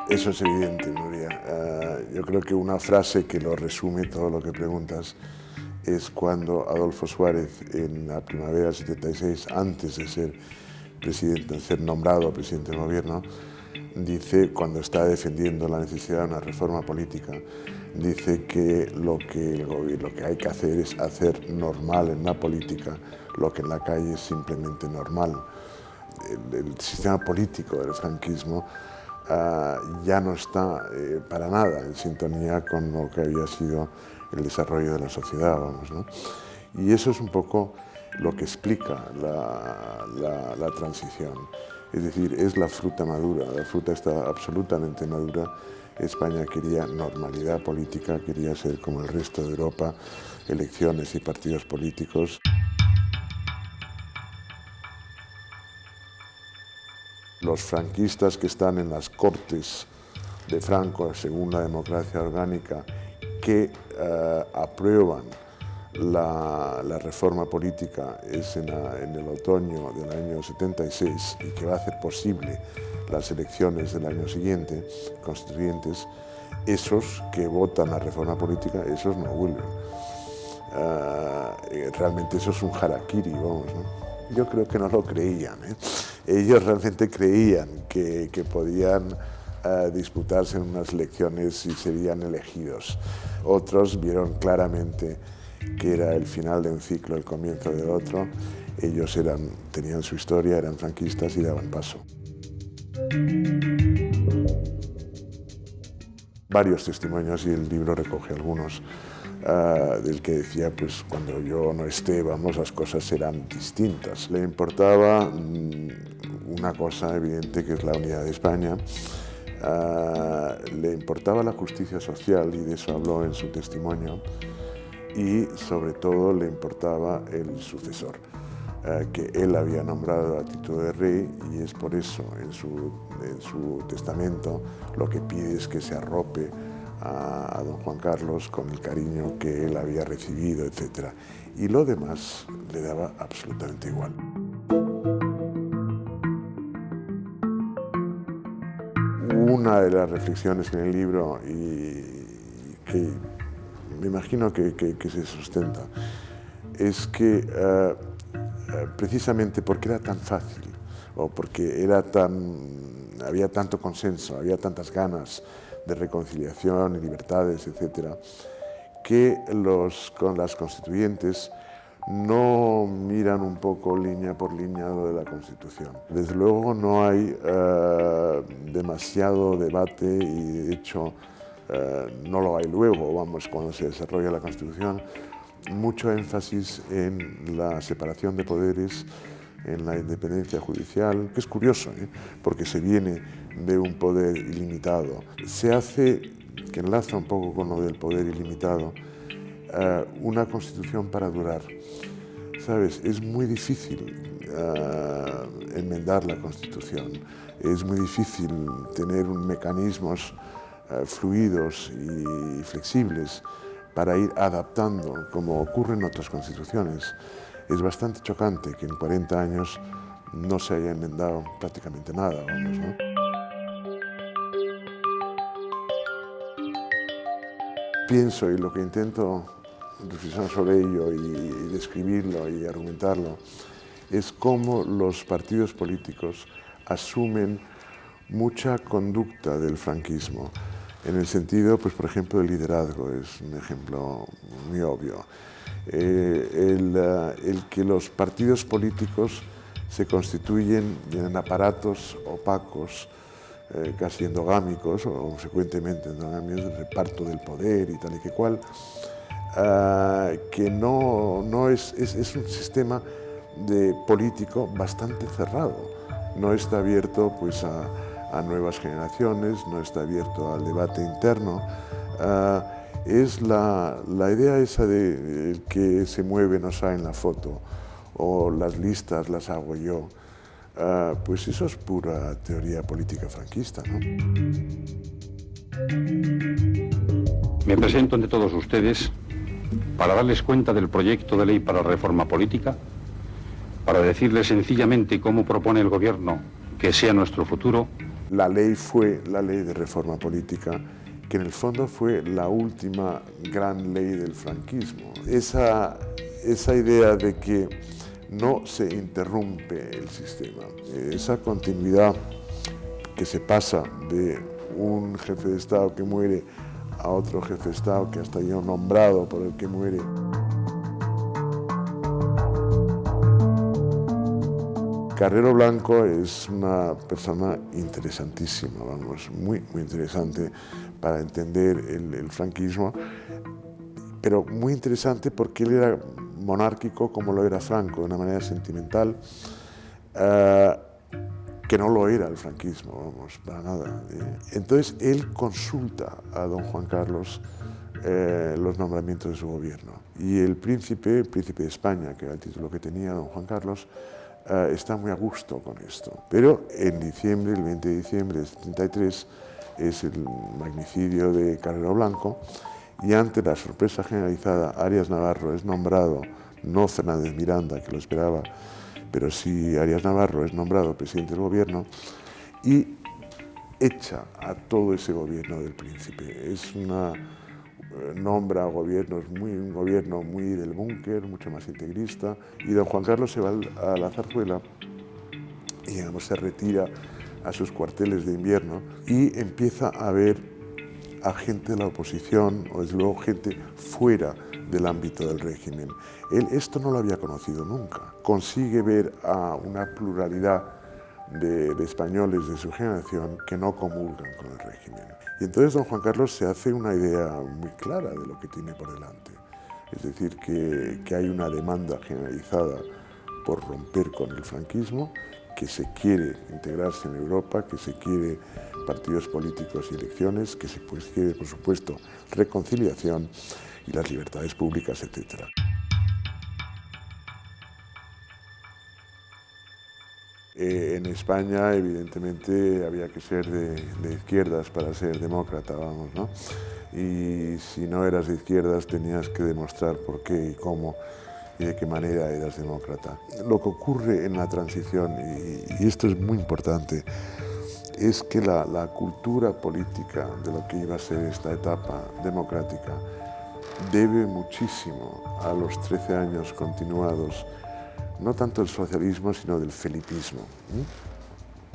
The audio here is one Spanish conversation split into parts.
Eso es evidente, Nuria. Yo creo que una frase que lo resume todo lo que preguntas es cuando Adolfo Suárez, en la primavera del 76, antes de ser presidente, de ser nombrado presidente del gobierno, dice, cuando está defendiendo la necesidad de una reforma política, dice que lo que hay que hacer es hacer normal en la política lo que en la calle es simplemente normal. El sistema político del franquismo ya no está para nada en sintonía con lo que había sido el desarrollo de la sociedad, vamos, ¿no? Y eso es un poco lo que explica la transición. Es decir, es la fruta madura, la fruta está absolutamente madura. España quería normalidad política, quería ser como el resto de Europa, elecciones y partidos políticos. Los franquistas que están en las cortes de Franco, según la democracia orgánica, que aprueban la reforma política es en el otoño del año 76 y que va a hacer posible las elecciones del año siguiente, constituyentes, esos que votan la reforma política, esos no vuelven. Realmente eso es un harakiri, vamos, ¿no? Yo creo que no lo creían, ¿eh? Ellos realmente creían que podían disputarse en unas elecciones y serían elegidos. Otros vieron claramente que era el final de un ciclo, el comienzo de otro. Ellos tenían su historia, eran franquistas y daban paso. Varios testimonios, y el libro recoge algunos, del que decía, pues cuando yo no esté, vamos, las cosas serán distintas. Le importaba una cosa evidente, que es la unidad de España. Le importaba la justicia social, y de eso habló en su testimonio, y sobre todo le importaba el sucesor, que él había nombrado a título de rey, y es por eso en su testamento lo que pide es que se arrope a don Juan Carlos con el cariño que él había recibido, etc. Y lo demás le daba absolutamente igual. Una de las reflexiones en el libro, y que me imagino que se sustenta, es que precisamente porque era tan fácil, o porque había tanto consenso, había tantas ganas de reconciliación y libertades, etc., que con las constituyentes no miran un poco línea por línea lo de la Constitución. Desde luego no hay demasiado debate, y de hecho no lo hay luego, vamos, cuando se desarrolla la Constitución, mucho énfasis en la separación de poderes, en la independencia judicial, que es curioso, porque se viene de un poder ilimitado. Se hace, que enlaza un poco con lo del poder ilimitado, una Constitución para durar. ¿Sabes? Es muy difícil enmendar la Constitución, es muy difícil tener mecanismos fluidos y flexibles para ir adaptando, como ocurre en otras constituciones. Es bastante chocante que en 40 años no se haya enmendado prácticamente nada, vamos, ¿no? Pienso, y lo que intento reflexionar sobre ello y describirlo y argumentarlo, es cómo los partidos políticos asumen mucha conducta del franquismo, en el sentido, pues, por ejemplo, del liderazgo, es un ejemplo muy obvio. El que los partidos políticos se constituyen en aparatos opacos, casi endogámicos, o consecuentemente endogámicos, el reparto del poder y tal y que cual, que no es un sistema político bastante cerrado. No está abierto, pues, a nuevas generaciones, no está abierto al debate interno. Es la idea esa de el que se mueve no sale en la foto, o las listas las hago yo. Pues eso es pura teoría política franquista, ¿no? Me presento ante todos ustedes para darles cuenta del proyecto de ley para la reforma política, para decirles sencillamente cómo propone el Gobierno que sea nuestro futuro La ley fue la ley de reforma política, que en el fondo fue la última gran ley del franquismo. Esa idea de que no se interrumpe el sistema, esa continuidad que se pasa de un jefe de Estado que muere a otro jefe de Estado que hasta ya nombrado por el que muere. Carrero Blanco es una persona interesantísima, vamos, muy interesante para entender el franquismo, pero muy interesante porque él era monárquico como lo era Franco, de una manera sentimental, que no lo era el franquismo, vamos, para nada. Entonces él consulta a don Juan Carlos los nombramientos de su gobierno. Y el príncipe de España, que era el título que tenía don Juan Carlos, está muy a gusto con esto. Pero en diciembre, el 20 de diciembre de 73, es el magnicidio de Carrero Blanco, y ante la sorpresa generalizada, Arias Navarro es nombrado, no Fernández Miranda, que lo esperaba, pero sí Arias Navarro es nombrado presidente del gobierno, y echa a todo ese gobierno del príncipe. Nombra gobiernos un gobierno muy del búnker, mucho más integrista, y don Juan Carlos se va a la Zarzuela y, digamos, se retira a sus cuarteles de invierno y empieza a ver a gente de la oposición, o desde luego gente fuera del ámbito del régimen. Él esto no lo había conocido nunca. Consigue ver a una pluralidad de españoles de su generación que no comulgan con el régimen. Y entonces don Juan Carlos se hace una idea muy clara de lo que tiene por delante. Es decir, que hay una demanda generalizada por romper con el franquismo, que se quiere integrarse en Europa, que se quiere partidos políticos y elecciones, que se quiere, por supuesto, reconciliación y las libertades públicas, etc. En España, evidentemente, había que ser de izquierdas para ser demócrata, vamos, ¿no? Y si no eras de izquierdas tenías que demostrar por qué y cómo y de qué manera eras demócrata. Lo que ocurre en la transición, y esto es muy importante, es que la cultura política de lo que iba a ser esta etapa democrática debe muchísimo a los 13 años continuados, no tanto del socialismo, sino del felipismo.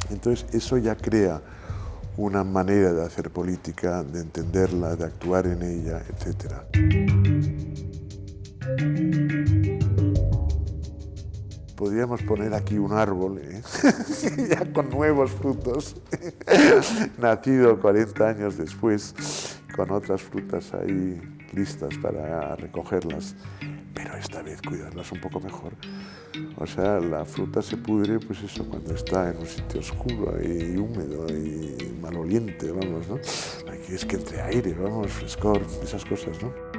Entonces, eso ya crea una manera de hacer política, de entenderla, de actuar en ella, etc. Podríamos poner aquí un árbol, ya con nuevos frutos, nacido 40 años después, con otras frutas ahí listas para recogerlas, pero esta vez cuidarlas un poco mejor. O sea, la fruta se pudre, pues eso, cuando está en un sitio oscuro y húmedo y maloliente, vamos, ¿no? Aquí es que entre aire, vamos, frescor, esas cosas, ¿no?